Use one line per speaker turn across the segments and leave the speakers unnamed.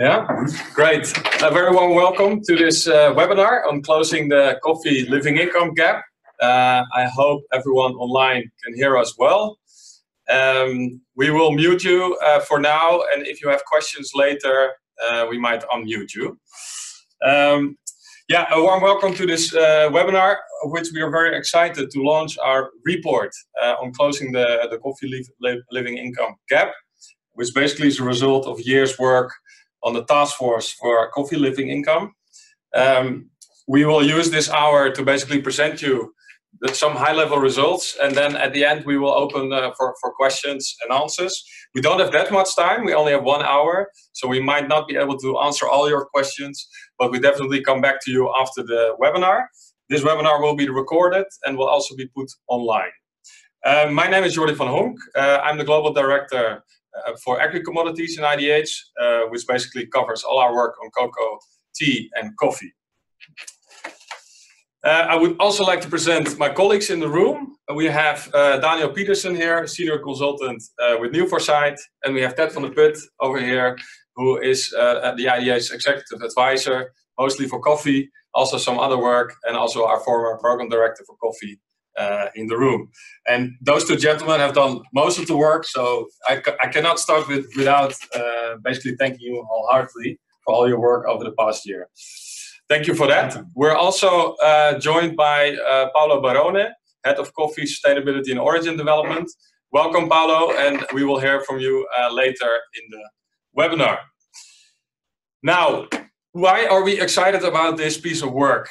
Yeah, great. A very warm welcome to this webinar on closing the coffee living income gap. I hope everyone online can hear us well. We will mute you for now, and if you have questions later, we might unmute you. Yeah, a warm welcome to this webinar, of which we are very excited to launch our report on closing the coffee living income gap, which basically is a result of years' work on the task force for coffee living income. We will use this hour to basically present you some high-level results, and then at the end we will open for questions and answers. We don't have that much time, we only have 1 hour, so we might not be able to answer all your questions, but we definitely come back to you after the webinar. This webinar will be recorded and will also be put online. My name is Jordy van Honk. I'm the Global Director for Agri commodities in IDH, which basically covers all our work on cocoa, tea and coffee. I would also like to present my colleagues in the room. We have Daniel Pedersen here, Senior Consultant with NewForesight, and we have Ted van der Put over here, who is the IDH Executive Advisor, mostly for coffee, also some other work, and also our former Program Director for coffee in the room. And those two gentlemen have done most of the work, so I cannot start without basically thanking you wholeheartedly for all your work over the past year. Thank you for that. We're also joined by Paolo Barone, Head of Coffee Sustainability and Origin Development. Welcome, Paolo, and we will hear from you later in the webinar. Now, why are we excited about this piece of work?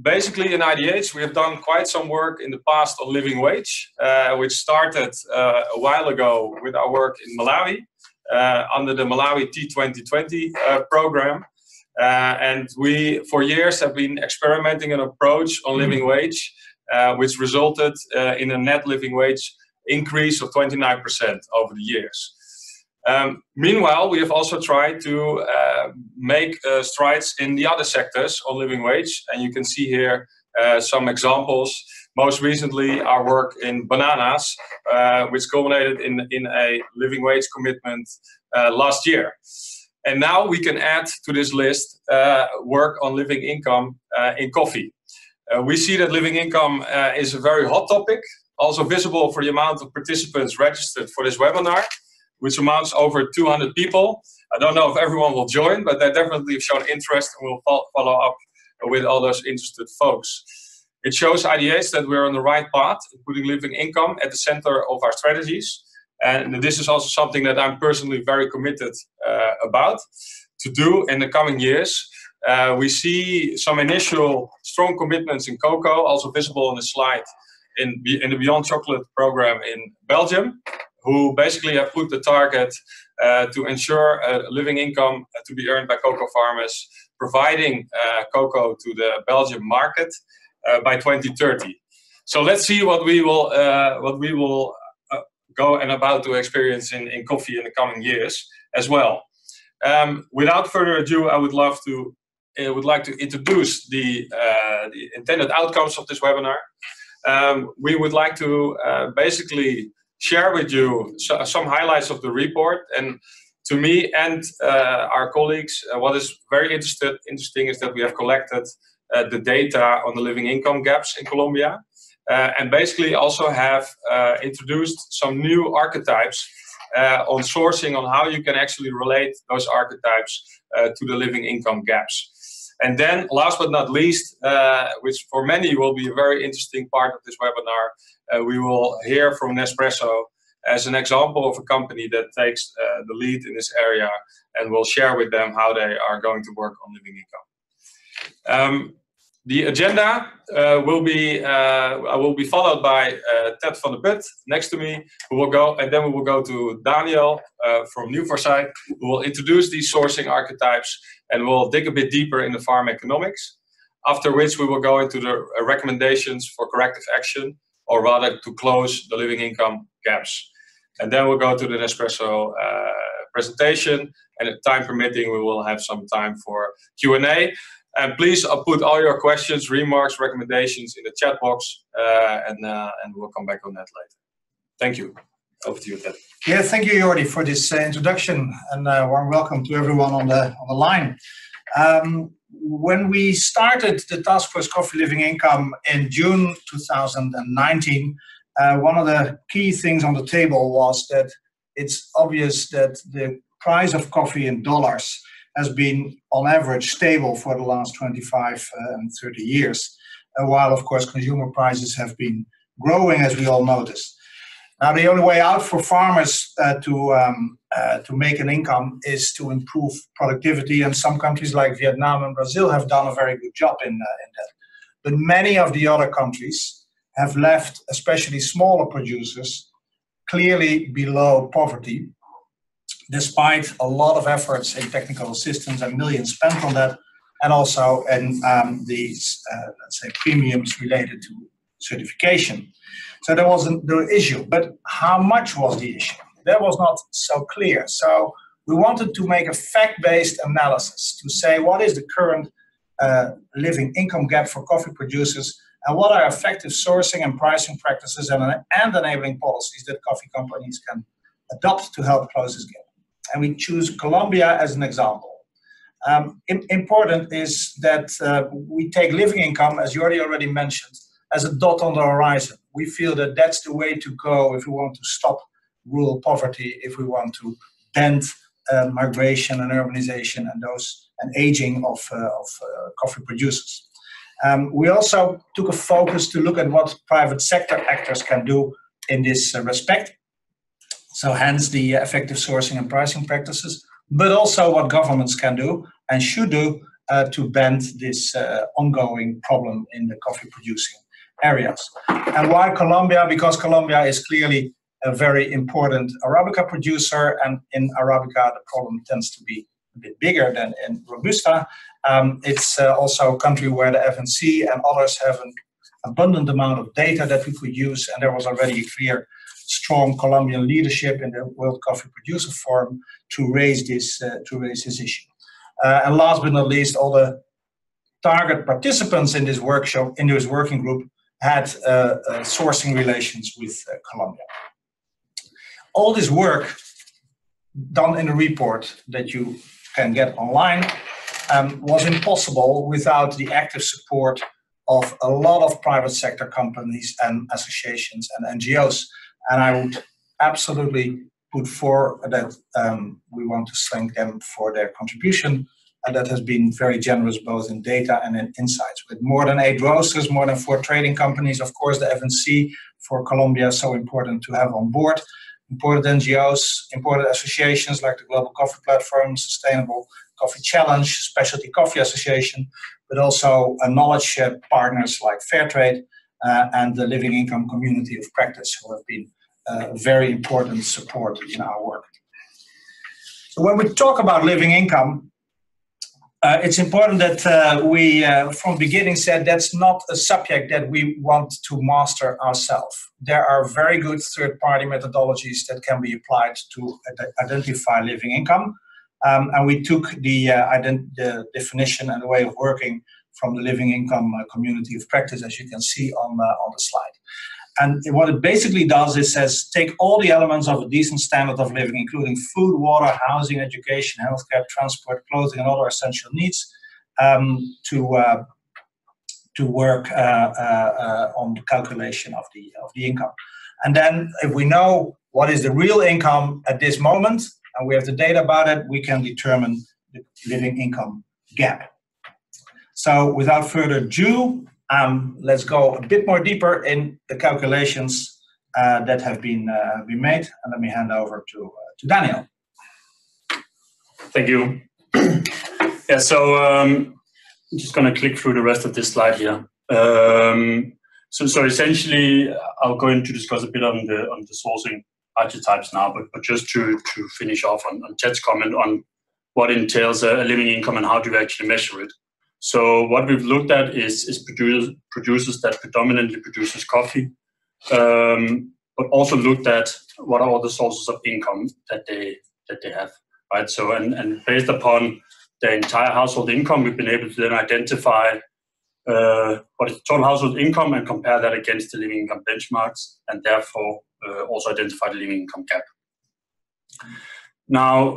Basically, in IDH, we have done quite some work in the past on living wage, which started a while ago with our work in Malawi under the Malawi T2020 program. And we, for years, have been experimenting an approach on living wage, which resulted in a net living wage increase of 29% over the years. Meanwhile, we have also tried to make strides in the other sectors on living wage, and you can see here some examples. Most recently, our work in bananas, which culminated in a living wage commitment last year. And now we can add to this list work on living income in coffee. We see that living income is a very hot topic, also visible for the amount of participants registered for this webinar, which amounts over 200 people. I don't know if everyone will join, but they definitely have shown interest and will follow up with all those interested folks. It shows IDH that we're on the right path, putting living income at the center of our strategies. And this is also something that I'm personally very committed about to do in the coming years. We see some initial strong commitments in cocoa, also visible on the slide in the Beyond Chocolate program in Belgium, who basically have put the target to ensure a living income to be earned by cocoa farmers, providing cocoa to the Belgian market by 2030. So let's see what we will go and about to experience in coffee in the coming years as well. Without further ado, I would like to introduce the intended outcomes of this webinar. We would like to basically share with you some highlights of the report, and to me and our colleagues, what is very interesting is that we have collected the data on the living income gaps in Colombia, and basically also have introduced some new archetypes on sourcing, on how you can actually relate those archetypes to the living income gaps. And then, last but not least, which for many will be a very interesting part of this webinar, we will hear from Nespresso as an example of a company that takes the lead in this area, and we'll share with them how they are going to work on living income. The agenda will be followed by Ted van der Put next to me, who will go, and then we will go to Daniel from NewForesight, who will introduce these sourcing archetypes, and we'll dig a bit deeper in the farm economics. After which we will go into the recommendations for corrective action, or rather to close the living income gaps. And then we'll go to the Nespresso presentation, and if time permitting, we will have some time for Q&A. And please put all your questions, remarks, recommendations in the chat box, and we'll come back on that later. Thank you. over to you, Ted.
Yeah, thank you, Jordy, for this introduction, and warm welcome to everyone on the line. When we started the Taskforce Coffee Living Income in June 2019, one of the key things on the table was that it's obvious that the price of coffee in dollars has been on average stable for the last 25 and 30 years, while of course consumer prices have been growing, as we all noticed. Now, the only way out for farmers to make an income is to improve productivity, and some countries like Vietnam and Brazil have done a very good job in that. But many of the other countries have left, especially smaller producers, clearly below poverty, despite a lot of efforts in technical assistance and millions spent on that, and also in these, let's say, premiums related to certification. So that wasn't the issue, but how much was the issue? That was not so clear. So we wanted to make a fact-based analysis to say what is the current living income gap for coffee producers, and what are effective sourcing and pricing practices and enabling policies that coffee companies can adopt to help close this gap. And we choose Colombia as an example. Important is that we take living income, as Jordy already mentioned, as a dot on the horizon. We feel that that's the way to go if we want to stop rural poverty, if we want to bend migration and urbanization and aging of coffee producers. We also took a focus to look at what private sector actors can do in this respect. So hence the effective sourcing and pricing practices, but also what governments can do and should do to bend this ongoing problem in the coffee producing areas. And why Colombia? Because Colombia is clearly a very important Arabica producer, and in Arabica the problem tends to be a bit bigger than in Robusta. It's also a country where the FNC and others have an abundant amount of data that we could use, and there was already a clear, strong Colombian leadership in the World Coffee Producer Forum to raise this issue. And last but not least, all the target participants in this workshop, in this working group, had sourcing relations with Colombia. All this work done in a report that you can get online was impossible without the active support of a lot of private sector companies and associations and NGOs. And I would absolutely put forward that we want to thank them for their contribution. And that has been very generous both in data and in insights. With more than 8 roasters, more than 4 trading companies, of course the FNC for Colombia is so important to have on board. Important NGOs, important associations like the Global Coffee Platform, Sustainable Coffee Challenge, Specialty Coffee Association, but also knowledge partners like Fairtrade and the Living Income Community of Practice, who have been very important support in our work. So when we talk about living income, it's important that we, from the beginning, said that's not a subject that we want to master ourselves. There are very good third-party methodologies that can be applied to identify living income. And we took the definition and the way of working from the Living Income Community of Practice, as you can see on the slide. And what it basically does is says, take all the elements of a decent standard of living, including food, water, housing, education, healthcare, transport, clothing, and other essential needs, to work on the calculation of the income. And then if we know what is the real income at this moment, and we have the data about it, we can determine the living income gap. So without further ado, let's go a bit more deeper in the calculations that have been made, and let me hand over to Daniel.
Thank you. Yeah, so I'm just going to click through the rest of this slide here. So essentially, I'll go in to discuss a bit on the sourcing archetypes now, but just to finish off on Ted's comment on what entails a living income and how do we actually measure it. So what we've looked at is producers that predominantly produces coffee, but also looked at what are all the sources of income that they have, right? So and based upon the entire household income, we've been able to then identify what is the total household income and compare that against the living income benchmarks, and therefore also identify the living income gap. Now,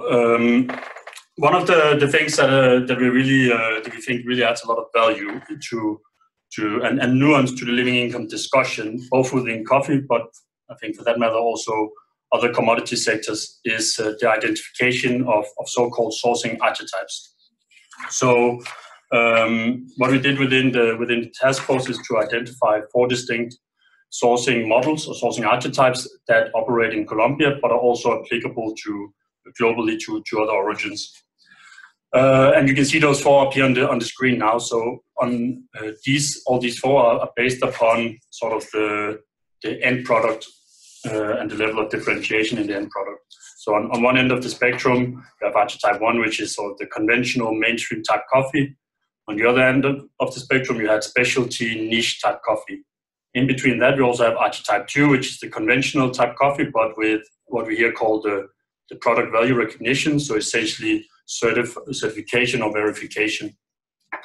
one of the things that we think really adds a lot of value and nuance to the living income discussion, both within coffee, but I think for that matter also other commodity sectors, is the identification of so-called sourcing archetypes. So what we did within the task force is to identify 4 distinct sourcing models or sourcing archetypes that operate in Colombia, but are also applicable globally to other origins. And you can see those 4 up here on the screen now. So on all these 4 are based upon sort of the end product and the level of differentiation in the end product. So on one end of the spectrum, we have archetype 1, which is sort of the conventional mainstream type coffee. On the other end of the spectrum, you had specialty niche type coffee. In between that, we also have archetype 2, which is the conventional type coffee, but with what we here call the product value recognition. So essentially certification or verification.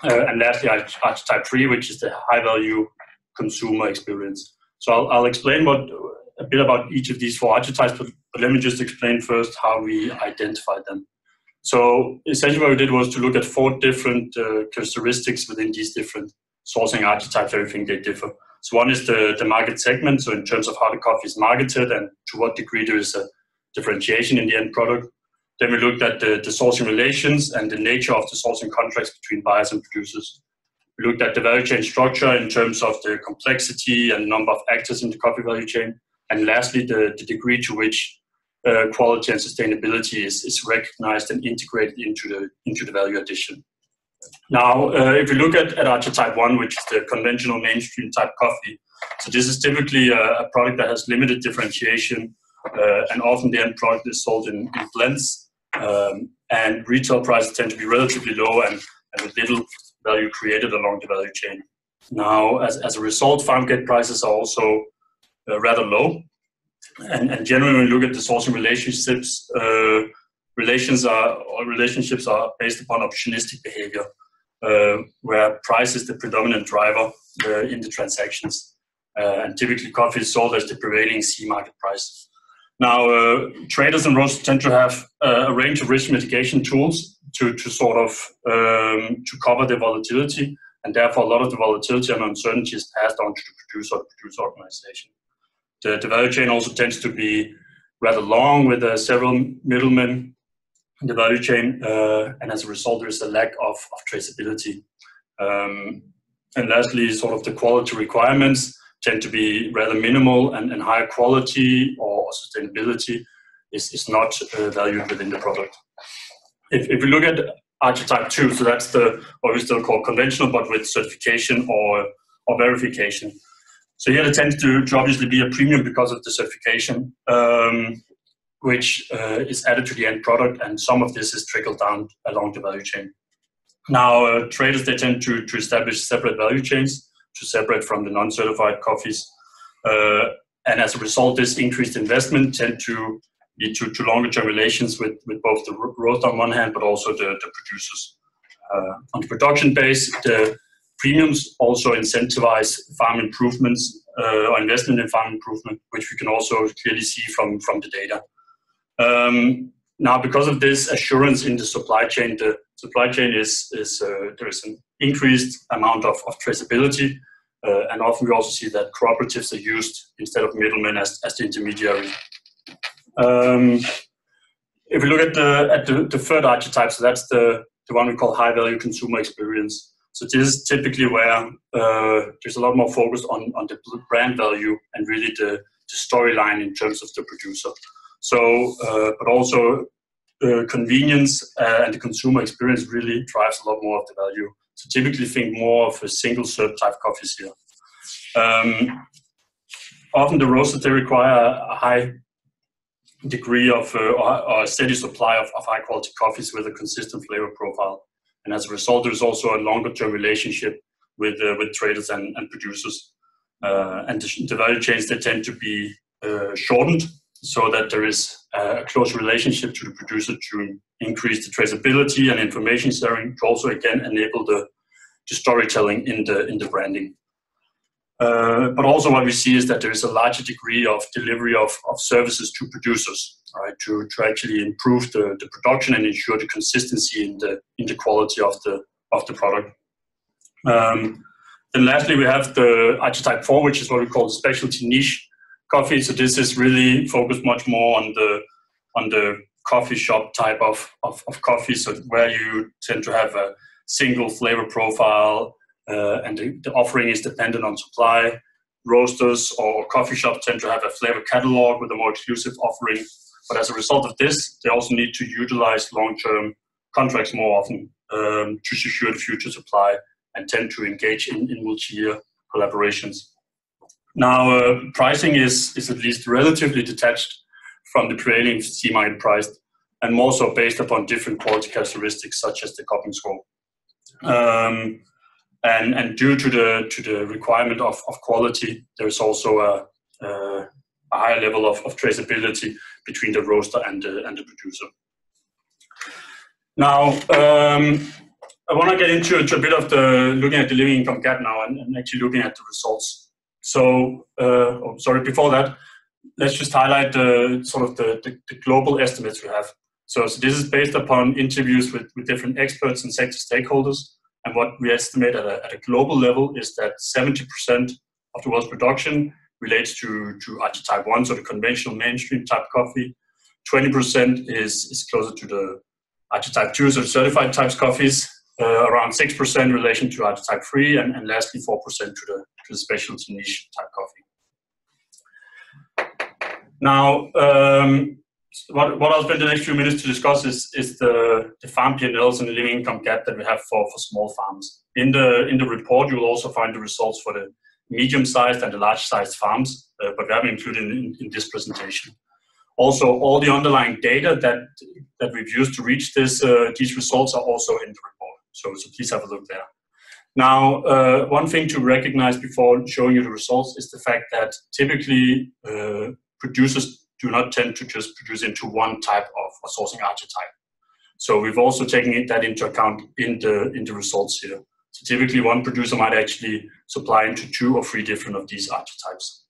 And lastly, archetype 3, which is the high value consumer experience. So I'll explain a bit about each of these 4 archetypes, but let me just explain first how we identified them. So essentially what we did was to look at 4 different characteristics within these different sourcing archetypes, everything they differ. So one is the market segment, so in terms of how the coffee is marketed and to what degree there is a differentiation in the end product. Then we looked at the sourcing relations and the nature of the sourcing contracts between buyers and producers. We looked at the value chain structure in terms of the complexity and number of actors in the coffee value chain. And lastly, the degree to which quality and sustainability is recognized and integrated into the value addition. Now, if we look at archetype 1, which is the conventional mainstream type coffee, so this is typically a product that has limited differentiation, and often the end product is sold in blends, and retail prices tend to be relatively low and with little value created along the value chain. Now, as a result, farm gate prices are also rather low, and generally when we look at the sourcing relationships, relationships are based upon opportunistic behavior, where price is the predominant driver in the transactions, and typically coffee is sold as the prevailing C market price. Now, traders and roasters tend to have a range of risk mitigation tools to sort of to cover the volatility, and therefore a lot of the volatility and uncertainty is passed on to the producer or the producer organization. The value chain also tends to be rather long with several middlemen in the value chain, and as a result there is a lack of traceability. And lastly, sort of the quality requirements tend to be rather minimal, and higher quality or sustainability is not valued within the product. If we look at archetype 2, so that's what we still call conventional, but with certification or verification. So here there tends to obviously be a premium because of the certification, which is added to the end product, and some of this is trickled down along the value chain. Now, traders, they tend to establish separate value chains to separate from the non-certified coffees. And as a result, this increased investment tend to lead to longer-term relations with both the roaster on one hand, but also the producers. On the production base, the premiums also incentivize farm improvements or investment in farm improvement, which we can also clearly see from the data. Now, because of this assurance in the supply chain, the supply chain there is an increased amount of traceability, and often we also see that cooperatives are used instead of middlemen as the intermediary. If we look at the third archetype, so that's the one we call high value consumer experience. So this is typically where there's a lot more focus on the brand value and really the storyline in terms of the producer. So, but also convenience and the consumer experience really drives a lot more of the value. So typically think more of a single serve type coffees here. Often the roasters, they require a high degree of or a steady supply of high quality coffees with a consistent flavor profile. And as a result, there's also a longer term relationship with traders and producers. And the value chains, they tend to be shortened so that there is a close relationship to the producer to increase the traceability and information sharing, to also again enable the storytelling in the branding. But also what we see is that there is a larger degree of delivery of services to producers, right, to actually improve the production and ensure the consistency in the quality of the product. Then lastly, we have the Archetype 4, which is what we call the specialty niche coffee. So this is really focused much more on the coffee shop type of coffee, so where you tend to have a single flavor profile, and the offering is dependent on supply. Roasters or coffee shops tend to have a flavor catalog with a more exclusive offering. But as a result of this, they also need to utilize long-term contracts more often to secure the future supply, and tend to engage in multi-year collaborations. Now, pricing is at least relatively detached from the prevailing C market price, and more so based upon different quality characteristics such as the cupping score. And due to the requirement of quality, there is also a higher level of traceability between the roaster and the producer. Now, I want to get into a bit of looking at the living income gap now, and actually looking at the results. So, before that, let's just highlight the global estimates we have. So this is based upon interviews with different experts and sector stakeholders. And what we estimate at a global level is that 70% of the world's production relates to Archetype 1, so the conventional mainstream type coffee. 20% is closer to the Archetype 2, so the certified types coffees. Around 6% in relation to Archetype 3, and lastly 4% to the specialty niche type coffee. Now, what I'll spend the next few minutes to discuss is the farm P&Ls and the living income gap that we have for small farms. In the report, you will also find the results for the medium-sized and the large-sized farms, but we haven't included in this presentation. Also, all the underlying data that we've used to reach these results are also in the report. So please have a look there. Now, one thing to recognize before showing you the results is the fact that typically producers do not tend to just produce into one type of sourcing archetype. So we've also taken that into account in the results here. So typically one producer might actually supply into 2 or 3 different of these archetypes.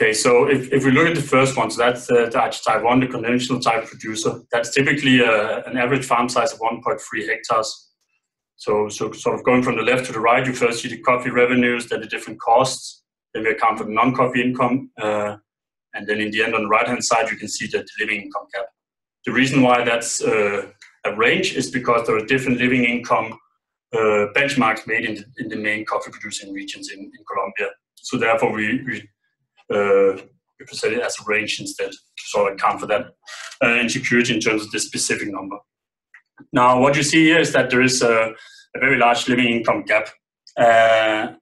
Okay, so if we look at the first one, so that's the Archetype 1, the conventional type producer. That's typically an average farm size of 1.3 hectares. So sort of going from the left to the right, you first see the coffee revenues, then the different costs, then we account for the non-coffee income, and then in the end on the right-hand side, you can see the living income gap. The reason why that's a range is because there are different living income benchmarks made in the main coffee producing regions in Colombia. So therefore we present it as a range instead to sort of account for that insecurity in terms of the specific number. Now, what you see here is that there is a very large living income gap, and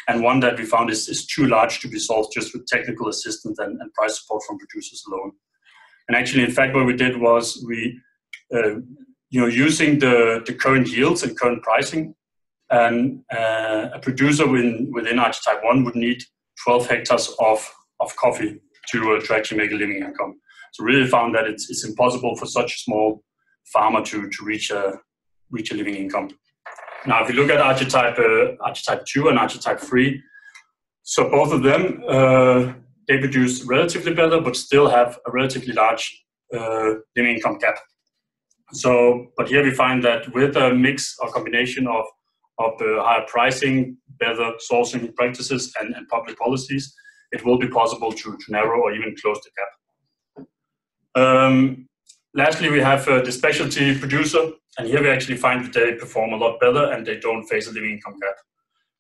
one that we found is too large to be solved just with technical assistance and price support from producers alone. And actually, in fact, what we did was we, using the current yields and current pricing, and a producer within Archetype 1 would need 12 hectares of coffee to actually make a living income. So really found that it's impossible for such a small farmer to reach a living income. Now, if you look at Archetype 2 and Archetype 3, so both of them, they produce relatively better, but still have a relatively large living income gap. So, but here we find that with a mix or combination of higher pricing, better sourcing practices, and public policies, it will be possible to narrow or even close the gap. Lastly, we have the specialty producer, and here we actually find that they perform a lot better and they don't face a living income gap.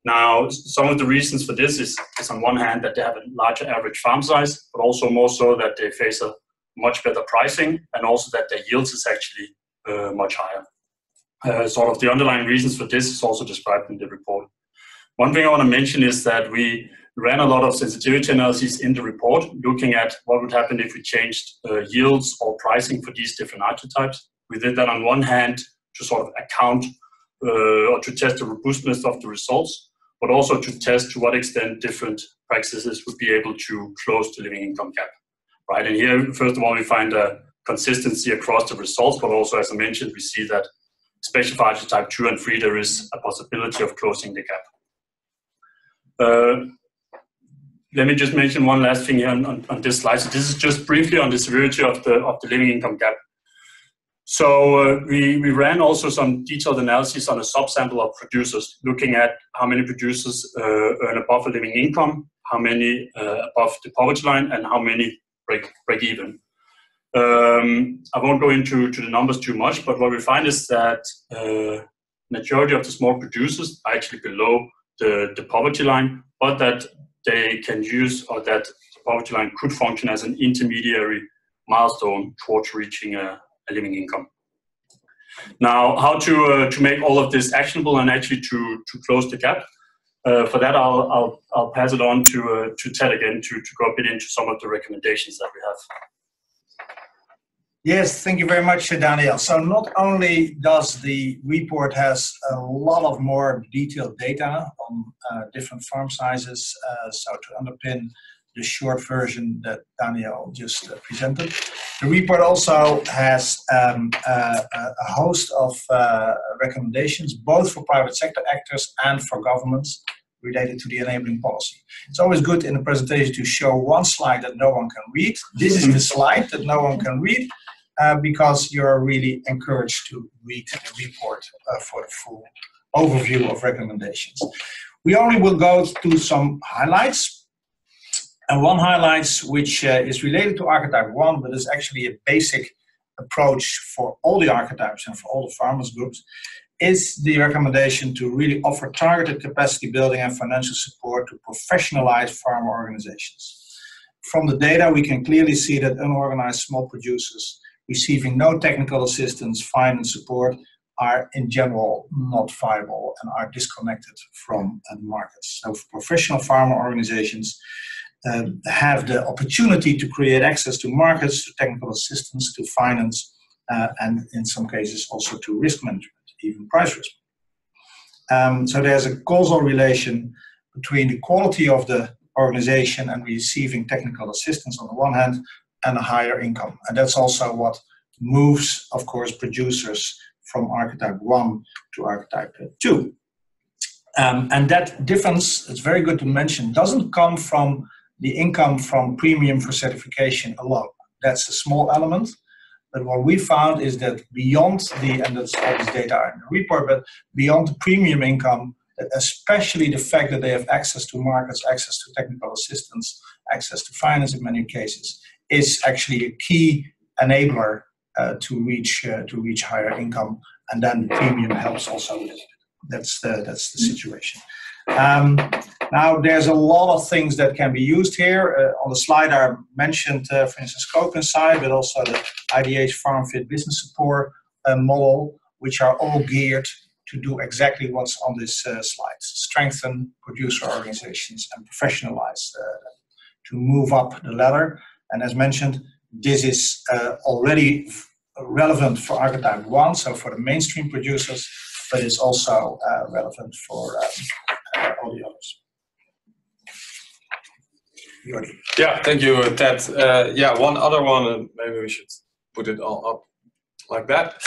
Now, some of the reasons for this is on one hand that they have a larger average farm size, but also more so that they face a much better pricing, and also that their yields is actually much higher. Sort of the underlying reasons for this is also described in the report. One thing I want to mention is that we ran a lot of sensitivity analyses in the report, looking at what would happen if we changed yields or pricing for these different archetypes. We did that on one hand to sort of account or to test the robustness of the results, but also to test to what extent different practices would be able to close the living income gap, right? And here, first of all, we find a consistency across the results, but also, as I mentioned, we see that especially for Archetype 2 and 3, there is a possibility of closing the gap. Let me just mention one last thing here on this slide. So this is just briefly on the severity of the living income gap. So we ran also some detailed analysis on a subsample of producers, looking at how many producers earn above a living income, how many above the poverty line, and how many break even. I won't go into the numbers too much, but what we find is that majority of the small producers are actually below the poverty line, but that they can use, or that the poverty line could function as an intermediary milestone towards reaching a living income. Now, how to make all of this actionable and actually to close the gap? For that, I'll pass it on to Ted again to go a bit into some of the recommendations that we have.
Yes, thank you very much, Daniel. So not only does the report has a lot of more detailed data on different farm sizes, so to underpin the short version that Daniel just presented, the report also has a host of recommendations, both for private sector actors and for governments, related to the enabling policy. It's always good in a presentation to show one slide that no one can read. This is the slide that no one can read, because you're really encouraged to read the report for the full overview of recommendations. We only will go through some highlights. And one highlight, which is related to archetype 1, but is actually a basic approach for all the archetypes and for all the farmers groups, is the recommendation to really offer targeted capacity building and financial support to professionalize farmer organizations. From the data, we can clearly see that unorganized small producers receiving no technical assistance, finance support, are in general not viable and are disconnected from the markets. So professional farmer organizations have the opportunity to create access to markets, to technical assistance, to finance, and in some cases also to risk management, even price risk. So there's a causal relation between the quality of the organization and receiving technical assistance on the one hand, and a higher income. And that's also what moves, of course, producers from archetype 1 to archetype 2. And that difference, it's very good to mention, doesn't come from the income from premium for certification alone. That's a small element. But what we found is that beyond and that's all this data in the report, but beyond the premium income, especially the fact that they have access to markets, access to technical assistance, access to finance in many cases, is actually a key enabler to reach higher income, and then the premium helps also with it. That's the situation. Now, there's a lot of things that can be used here. On the slide, I mentioned, for instance, Scope Inside, but also the IDH Farm Fit Business Support model, which are all geared to do exactly what's on this slide: strengthen producer organizations and professionalize to move up the ladder. And as mentioned, this is already relevant for archetype 1, so for the mainstream producers, but it's also relevant for all the others. Jordy.
Yeah, thank you, Ted. Yeah, one other one, maybe we should put it all up like that.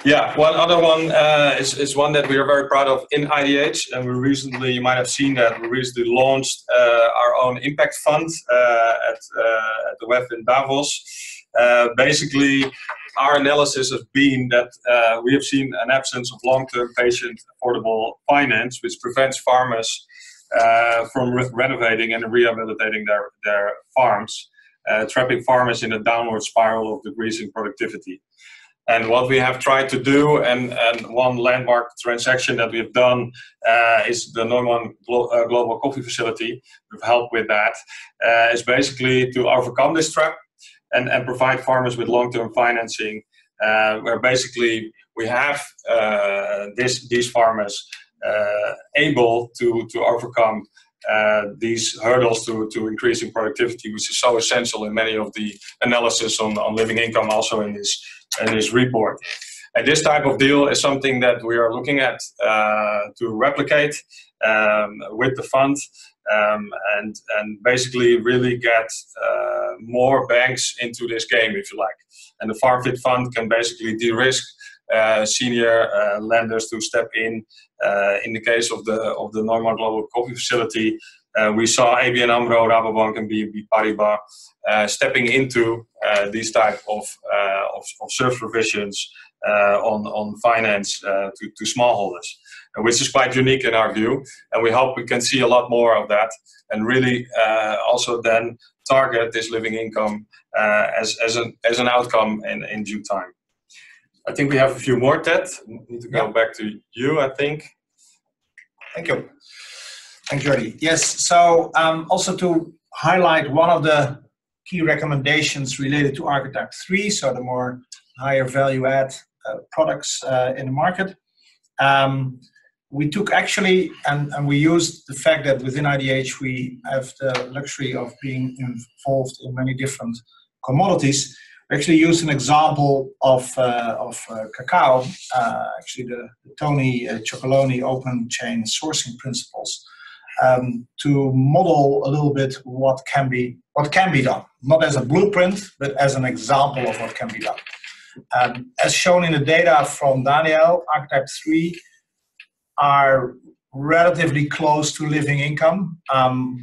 Yeah, one other one is one that we are very proud of in IDH, and we recently, you might have seen that, we recently launched our own impact fund at the WEF in Davos. Basically, our analysis has been that we have seen an absence of long-term patient affordable finance, which prevents farmers from renovating and rehabilitating their farms, trapping farmers in a downward spiral of decreasing productivity. And what we have tried to do, and one landmark transaction that we have done, is the Neumann Global Coffee Facility. We've helped with that. Is basically to overcome this trap and provide farmers with long-term financing, where basically we have these farmers able to overcome these hurdles to increasing productivity, which is so essential in many of the analysis on living income, also in this report. And this type of deal is something that we are looking at to replicate with the fund, and basically really get more banks into this game, if you like. And the Farm Fit Fund can basically de-risk senior lenders to step in. In the case of the Norma Global Coffee Facility, we saw ABN AMRO, Rabobank, and BNP Paribas stepping into these type of service provisions on finance to smallholders, which is quite unique in our view, and we hope we can see a lot more of that, and really also then target this living income as an outcome in due time. I think we have a few more, Ted. We need to go back to you, I think.
Thank you. Thanks, Jordy. Yes, so also to highlight one of the key recommendations related to Archetype 3, so the more higher value add products in the market. We took actually, and we used the fact that within IDH we have the luxury of being involved in many different commodities. We actually used an example of cacao, actually the Tony Chocolonely open chain sourcing principles, to model a little bit what can be done, not as a blueprint, but as an example of what can be done. As shown in the data from Daniel, Archetype 3 are relatively close to living income,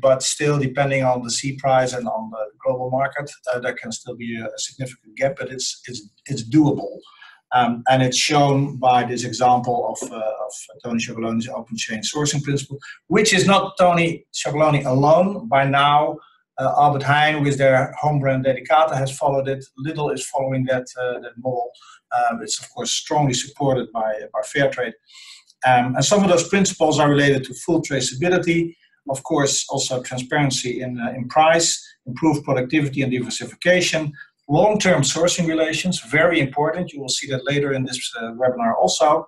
but still depending on the C price and on the global market, there can still be a significant gap, but it's doable. And it's shown by this example of Tony Chocolonely's open chain sourcing principle, which is not Tony Chocolonely alone. By now, Albert Heijn with their home brand Dedicata has followed it. Lidl is following that model. It's of course strongly supported by Fairtrade. And some of those principles are related to full traceability, of course also transparency in price, improved productivity and diversification, long-term sourcing relations, very important. You will see that later in this webinar also.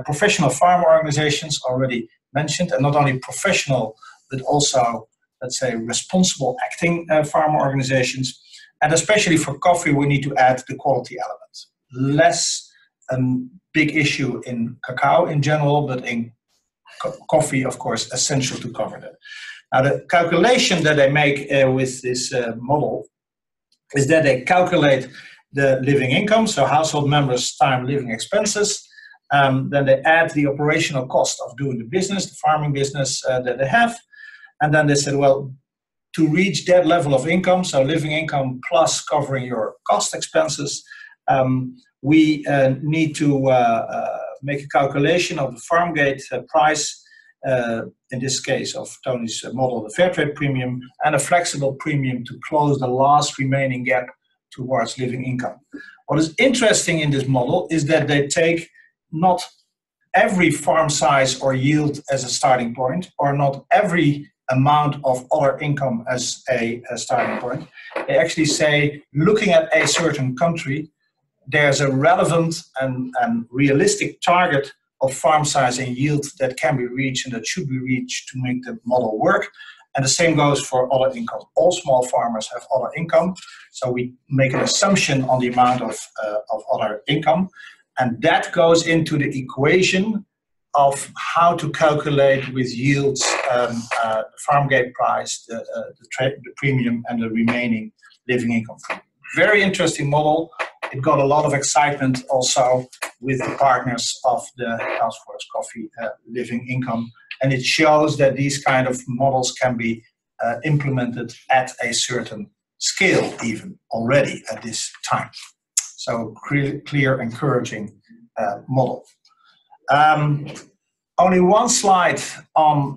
Professional farm organizations already mentioned, and not only professional, but also, let's say, responsible acting farmer organizations. And especially for coffee, we need to add the quality element. Less big issue in cacao in general, but in coffee, of course, essential to cover that. Now, the calculation that they make with this model is that they calculate the living income, so household members time living expenses. Then they add the operational cost of doing the business, the farming business that they have. And then they said, well, to reach that level of income, so living income plus covering your cost expenses, we need to make a calculation of the farm gate price, in this case of Tony's model, the Fairtrade premium, and a flexible premium to close the last remaining gap towards living income. What is interesting in this model is that they take not every farm size or yield as a starting point, or not every amount of other income as a starting point. They actually say, looking at a certain country, there's a relevant and realistic target of farm size and yield that can be reached and that should be reached to make the model work. And the same goes for other income. All small farmers have other income, so we make an assumption on the amount of other income, and that goes into the equation of how to calculate with yields the farm gate price, the premium, and the remaining living income. Very interesting model. It got a lot of excitement also with the partners of the Taskforce Coffee Living Income, and it shows that these kind of models can be implemented at a certain scale even already at this time. So clear, encouraging model. Only one slide on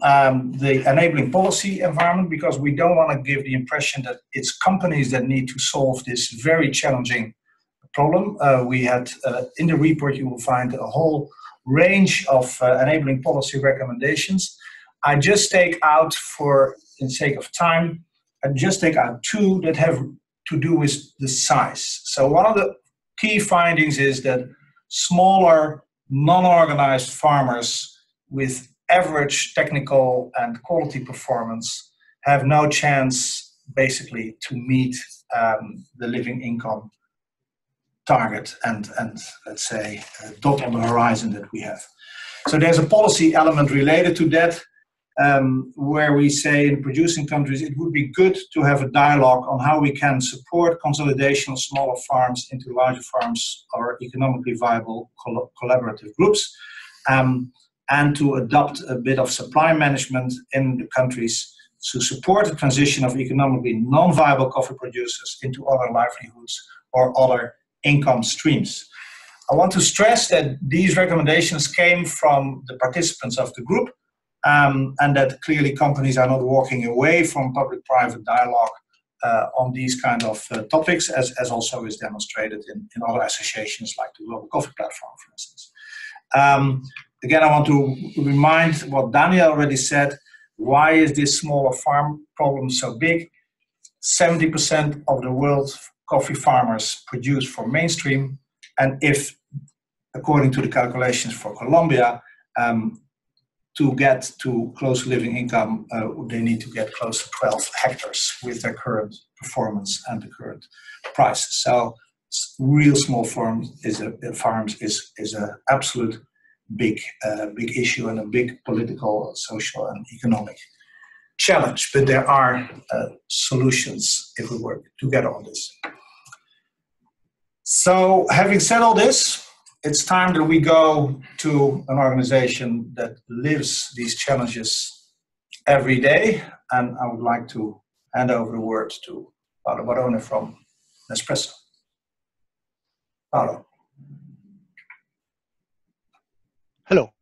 the enabling policy environment, because we don't want to give the impression that it's companies that need to solve this very challenging problem. We had, in the report, you will find a whole range of enabling policy recommendations. I just take out, for the sake of time, I just take out two that have to do with the size. So one of the key findings is that smaller, non-organized farmers with average technical and quality performance have no chance, basically, to meet the living income target and let's say dot on the horizon that we have. So there's a policy element related to that. where we say in producing countries it would be good to have a dialogue on how we can support consolidation of smaller farms into larger farms or economically viable collaborative groups, and to adopt a bit of supply management in the countries to support the transition of economically non-viable coffee producers into other livelihoods or other income streams. I want to stress that these recommendations came from the participants of the group, and that clearly companies are not walking away from public-private dialogue on these kind of topics, as also is demonstrated in other associations like the Global Coffee Platform, for instance. Again, I want to remind what Daniel already said. Why is this smaller farm problem so big? 70% of the world's coffee farmers produce for mainstream, and if, according to the calculations for Colombia, to get to close to living income, they need to get close to 12 hectares with their current performance and the current price. So real small farms is an absolute big issue and a big political, social and economic challenge. But there are solutions if we work together on this. So having said all this, it's time that we go to an organization that lives these challenges every day, and I would like to hand over the word to Paolo Barone from Nespresso. Paolo.
Hello.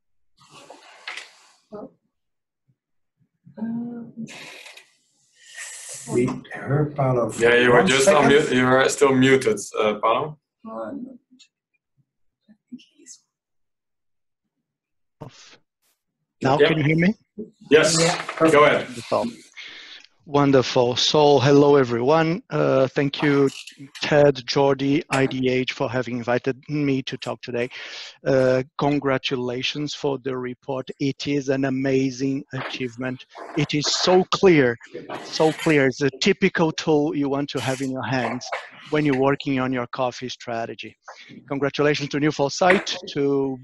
We heard Paolo.
Yeah, you were just on mute. You were still muted, Paolo.
Now,
yeah.
Can you hear me?
Yes, yeah. Go ahead.
Wonderful. So, hello everyone. Thank you, Ted, Jordy, IDH, for having invited me to talk today. Congratulations for the report. It is an amazing achievement. It is so clear, so clear. It's a typical tool you want to have in your hands when you're working on your coffee strategy. Congratulations to NewForesight, to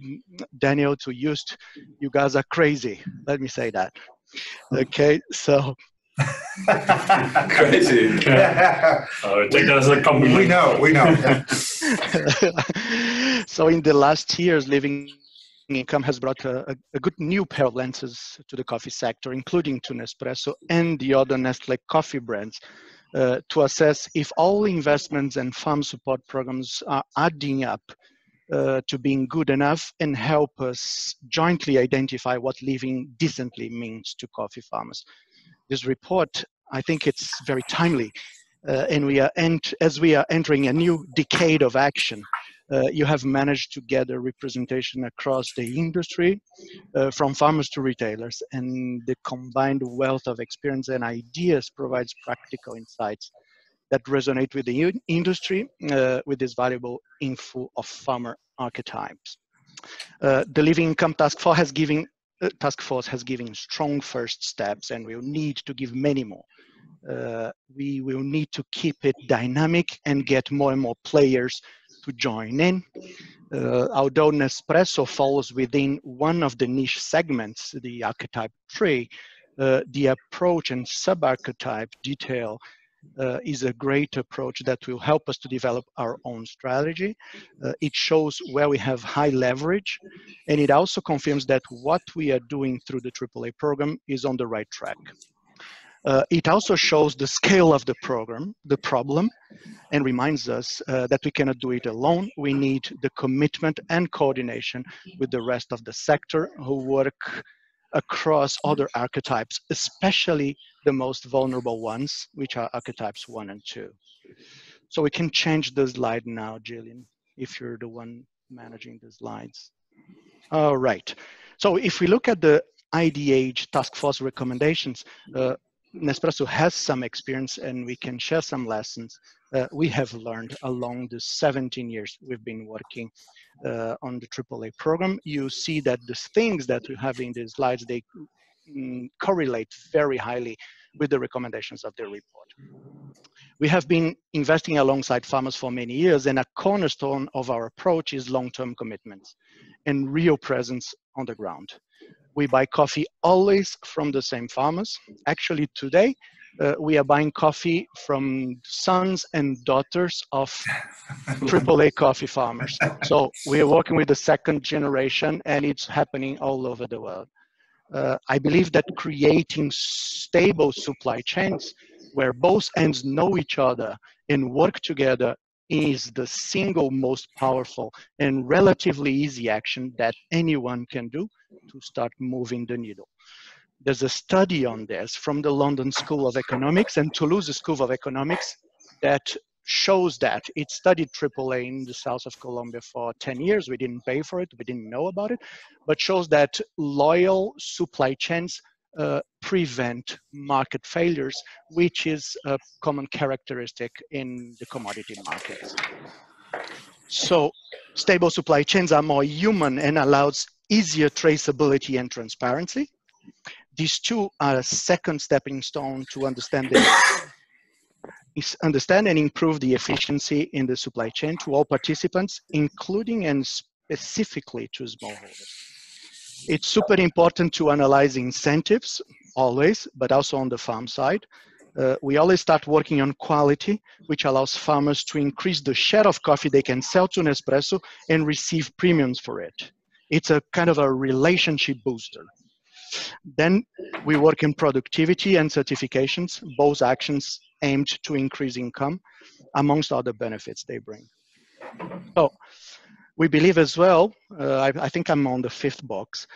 Daniel, to Just. You guys are crazy. Let me say that. Okay, so.
Crazy.
Yeah.
Take that as a compliment.
We know. Yeah.
So in the last years, Living Income has brought a good new pair of lenses to the coffee sector, including to Nespresso and the other Nestlé coffee brands, to assess if all investments and farm support programs are adding up to being good enough and help us jointly identify what living decently means to coffee farmers. This report, I think it's very timely, and as we are entering a new decade of action, you have managed to gather representation across the industry, from farmers to retailers, and the combined wealth of experience and ideas provides practical insights that resonate with the industry with this valuable info of farmer archetypes. The Living Income Taskforce has given strong first steps, and we'll need to give many more. We will need to keep it dynamic and get more and more players to join in. Although Nespresso falls within one of the niche segments, the archetype tree, the approach and sub-archetype detail is a great approach that will help us to develop our own strategy. It shows where we have high leverage, and it also confirms that what we are doing through the AAA program is on the right track. It also shows the scale of the program, the problem, and reminds us that we cannot do it alone. We need the commitment and coordination with the rest of the sector who work across other archetypes, especially the most vulnerable ones, which are archetypes 1 and 2. So we can change the slide now, Jillian, if you're the one managing the slides. All right. So if we look at the IDH task force recommendations, Nespresso has some experience and we can share some lessons we have learned along the 17 years we've been working on the AAA program. You see that the things that we have in these slides, they correlate very highly with the recommendations of the report. We have been investing alongside farmers for many years, and a cornerstone of our approach is long-term commitments and real presence on the ground. We buy coffee always from the same farmers. Actually, today, we are buying coffee from sons and daughters of AAA coffee farmers. So we are working with the second generation, and it's happening all over the world. I believe that creating stable supply chains where both ends know each other and work together is the single most powerful and relatively easy action that anyone can do to start moving the needle. There's a study on this from the London School of Economics and Toulouse School of Economics that shows that. It studied AAA in the south of Colombia for 10 years. We didn't pay for it, we didn't know about it, but shows that loyal supply chains prevent market failures, which is a common characteristic in the commodity markets. So stable supply chains are more human and allows easier traceability and transparency. These two are a second stepping stone to understand and improve the efficiency in the supply chain to all participants, including and specifically to smallholders. It's super important to analyze incentives, always, but also on the farm side. We always start working on quality, which allows farmers to increase the share of coffee they can sell to Nespresso and receive premiums for it. It's a kind of a relationship booster. Then we work in productivity and certifications, both actions aimed to increase income, amongst other benefits they bring. So we believe as well, I think I'm on the fifth box,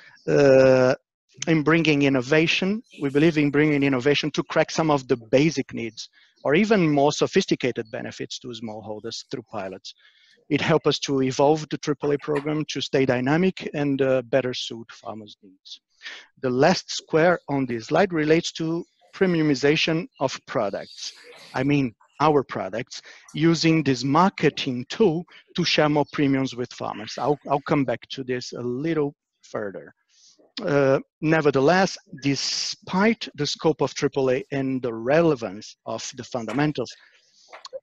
in bringing innovation. We believe in bringing innovation to crack some of the basic needs or even more sophisticated benefits to smallholders through pilots. It helps us to evolve the AAA program to stay dynamic and better suit farmers' needs. The last square on this slide relates to premiumization of products. I mean, our products, using this marketing tool to share more premiums with farmers. I'll come back to this a little further. Nevertheless, despite the scope of AAA and the relevance of the fundamentals,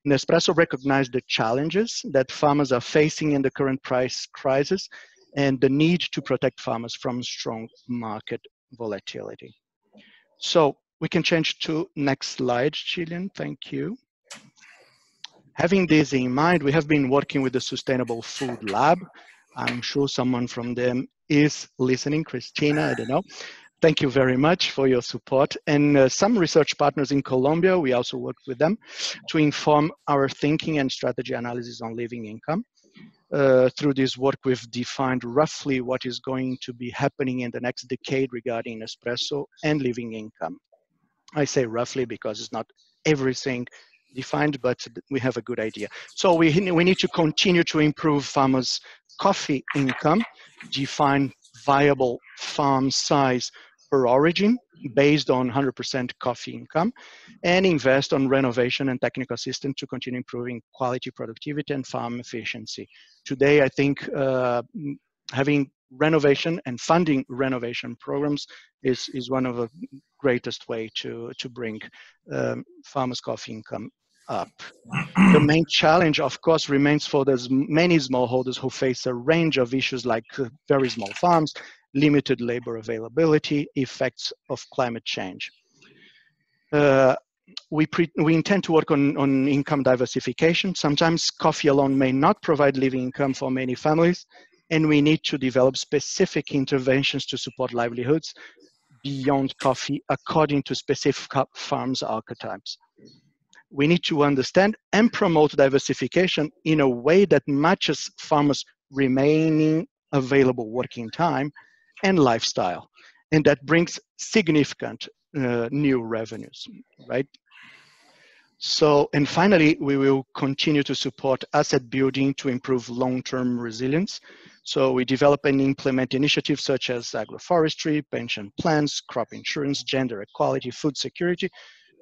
Nespresso recognized the challenges that farmers are facing in the current price crisis and the need to protect farmers from strong market volatility. So we can change to next slide, Gillian, thank you. Having this in mind, we have been working with the Sustainable Food Lab. I'm sure someone from them is listening, Christina, I don't know. Thank you very much for your support. And some research partners in Colombia, we also worked with them to inform our thinking and strategy analysis on living income. Through this work, we've defined roughly what is going to be happening in the next decade regarding Nespresso and living income. I say roughly because it's not everything defined, but we have a good idea. So we need to continue to improve farmers' coffee income, define viable farm size per origin based on 100% coffee income, and invest on renovation and technical assistance to continue improving quality, productivity, and farm efficiency. Today, I think having renovation and funding renovation programs is one of the greatest way to bring farmers' coffee income up. The main challenge, of course, remains for those many smallholders who face a range of issues like very small farms, limited labor availability, effects of climate change. We intend to work on income diversification. Sometimes coffee alone may not provide living income for many families, and we need to develop specific interventions to support livelihoods beyond coffee according to specific farms' archetypes. We need to understand and promote diversification in a way that matches farmers' remaining available working time and lifestyle, and that brings significant new revenues, right? So, and finally, we will continue to support asset building to improve long-term resilience. So we develop and implement initiatives such as agroforestry, pension plans, crop insurance, gender equality, food security,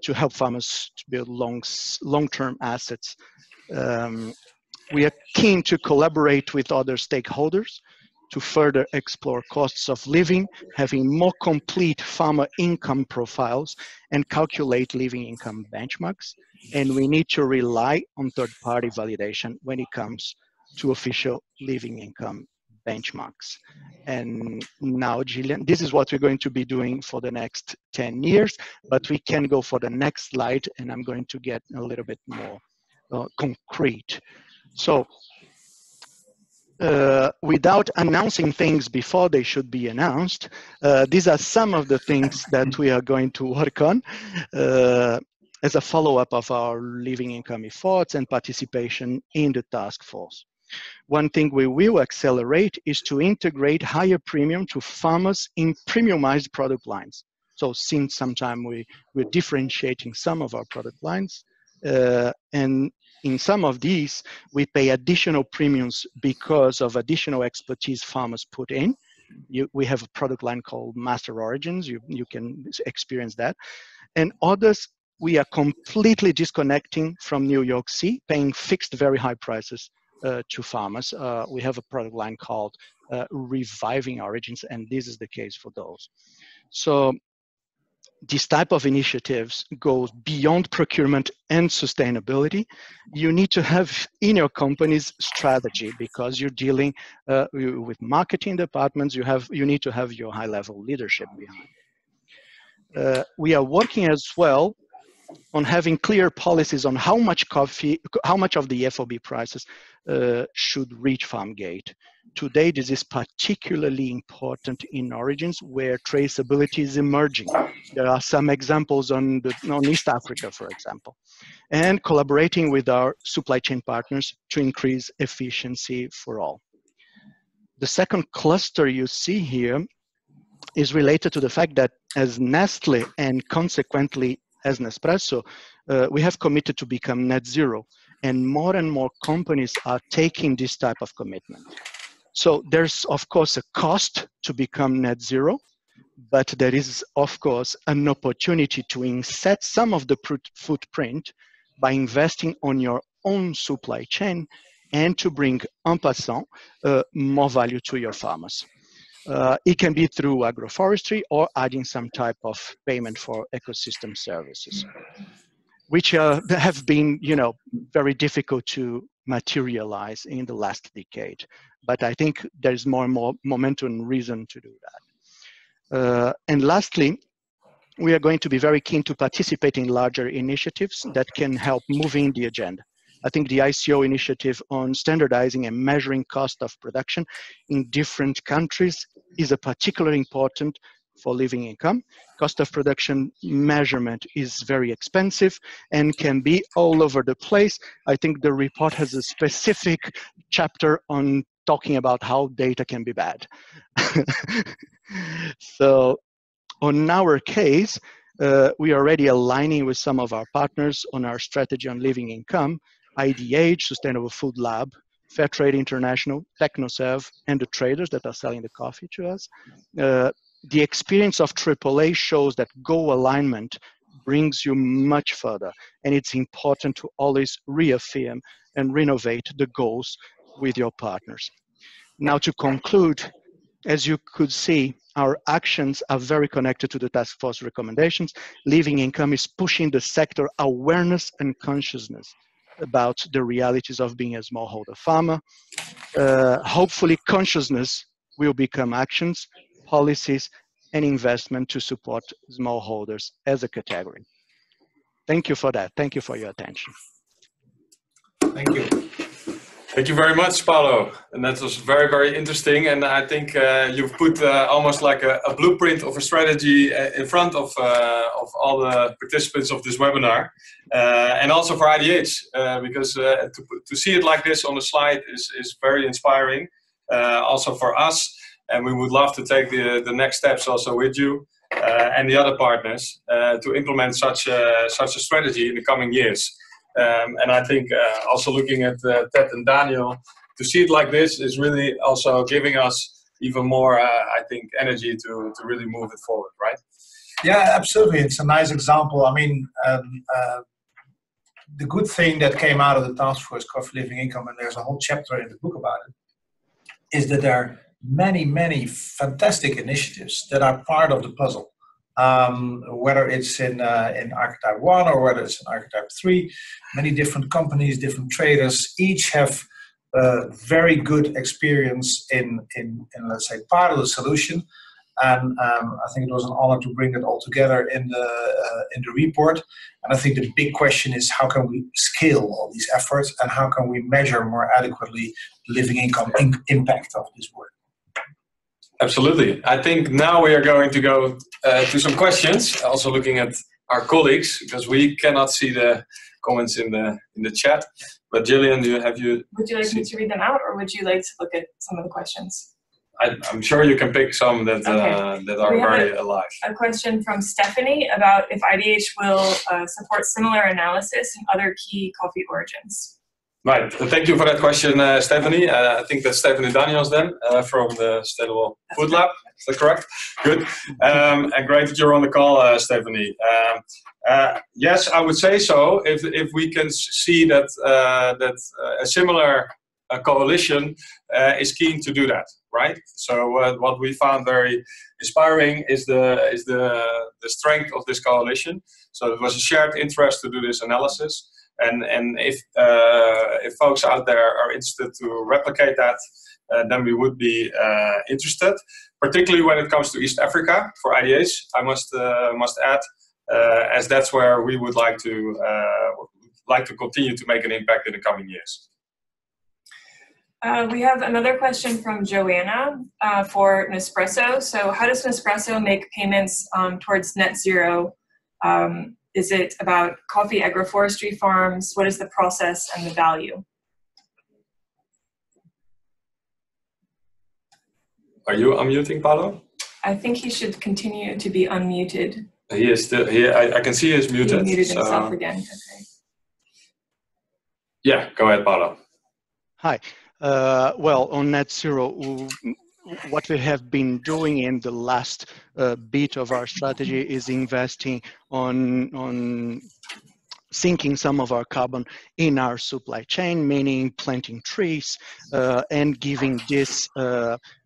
to help farmers to build long-term assets. We are keen to collaborate with other stakeholders to further explore costs of living, having more complete farmer income profiles, and calculate living income benchmarks. And we need to rely on third-party validation when it comes to official living income benchmarks. And now, Gillian, this is what we're going to be doing for the next 10 years, but we can go for the next slide, and I'm going to get a little bit more concrete. So, without announcing things before they should be announced, these are some of the things that we are going to work on as a follow-up of our living income efforts and participation in the task force. One thing we will accelerate is to integrate higher premium to farmers in premiumized product lines. So since some time we're differentiating some of our product lines, and in some of these, we pay additional premiums because of additional expertise farmers put in. We have a product line called Master Origins. You can experience that. And others, we are completely disconnecting from New York C, paying fixed very high prices to farmers. We have a product line called Reviving Origins, and this is the case for those. So this type of initiatives goes beyond procurement and sustainability. You need to have in your company's strategy, because you're dealing with marketing departments. You need to have your high-level leadership behind. We are working as well on having clear policies on how much of the FOB prices should reach farm gate. Today, this is particularly important in origins where traceability is emerging. There are some examples on East Africa, for example, and collaborating with our supply chain partners to increase efficiency for all. The second cluster you see here is related to the fact that as Nestle and consequently as Nespresso, we have committed to become net zero, and more companies are taking this type of commitment. So there's, of course, a cost to become net zero, but there is, of course, an opportunity to inset some of the footprint by investing on your own supply chain and to bring, en passant, more value to your farmers. It can be through agroforestry or adding some type of payment for ecosystem services, which have been, very difficult to materialize in the last decade. But I think there's more and more momentum and reason to do that. And lastly, we are going to be very keen to participate in larger initiatives that can help moving the agenda. I think the ICO initiative on standardizing and measuring cost of production in different countries is a particularly important for living income. Cost of production measurement is very expensive and can be all over the place. I think the report has a specific chapter on talking about how data can be bad. So on our case, we are already aligning with some of our partners on our strategy on living income, IDH, Sustainable Food Lab, Fairtrade International, TechnoServe, and the traders that are selling the coffee to us. The experience of AAA shows that goal alignment brings you much further, and it's important to always reaffirm and renovate the goals with your partners. Now to conclude, as you could see, our actions are very connected to the task force recommendations. Living income is pushing the sector awareness and consciousness about the realities of being a smallholder farmer. Hopefully consciousness will become actions, policies, and investment to support smallholders as a category. Thank you for that. Thank you for your attention.
Thank you.
Thank you very much, Paolo. And that was very, very interesting. And I think you've put almost like a blueprint of a strategy in front of all the participants of this webinar. And also for IDH, because to see it like this on the slide is very inspiring, also for us. And we would love to take the next steps also with you and the other partners to implement such a strategy in the coming years. And I think also looking at Ted and Daniel, to see it like this is really also giving us even more, I think, energy to really move it forward, right?
Yeah, absolutely. It's a nice example. I mean, the good thing that came out of the Taskforce Coffee Living Income, and there's a whole chapter in the book about it, is that there are many fantastic initiatives that are part of the puzzle. Whether it's in Archetype 1 or whether it's in Archetype 3, many different companies, different traders, each have very good experience in let's say, part of the solution. And I think it was an honor to bring it all together in the report. And I think the big question is, how can we scale all these efforts, and how can we measure more adequately the living income impact of this work?
Absolutely. I think now we are going to go to some questions. Also looking at our colleagues, because we cannot see the comments in the chat. But Gillian, would you like me to read them out, or would you like to look at some of the questions? I'm sure you can pick some that that are very alive. A question from Stephanie about if IDH will support similar analysis in other key coffee origins. Right. Thank you for that question, Stephanie. I think that's Stephanie Daniels then from the Sustainable Food Lab. Is that correct? Good. And great that you're on the call, Stephanie. Yes, I would say so. If we can see that a similar coalition is keen to do that, right? So what we found very inspiring is the strength of this coalition. So it was a shared interest to do this analysis. And if folks out there are interested to replicate that, then we would be interested, particularly when it comes to East Africa for IDH. I must add, as that's where we would like to continue to make an impact in the coming years. We have another question from Joanna for Nespresso. So how does Nespresso make payments towards net zero? Is it about coffee agroforestry farms? What is the process and the value? Are you unmuting, Paolo? I think he should continue to be unmuted. He is still here. I can see he's muted. He muted himself again. Okay. Yeah, go ahead, Paolo.
Hi. Well, on net zero, what we have been doing in the last bit of our strategy is investing on sinking some of our carbon in our supply chain, meaning planting trees and giving this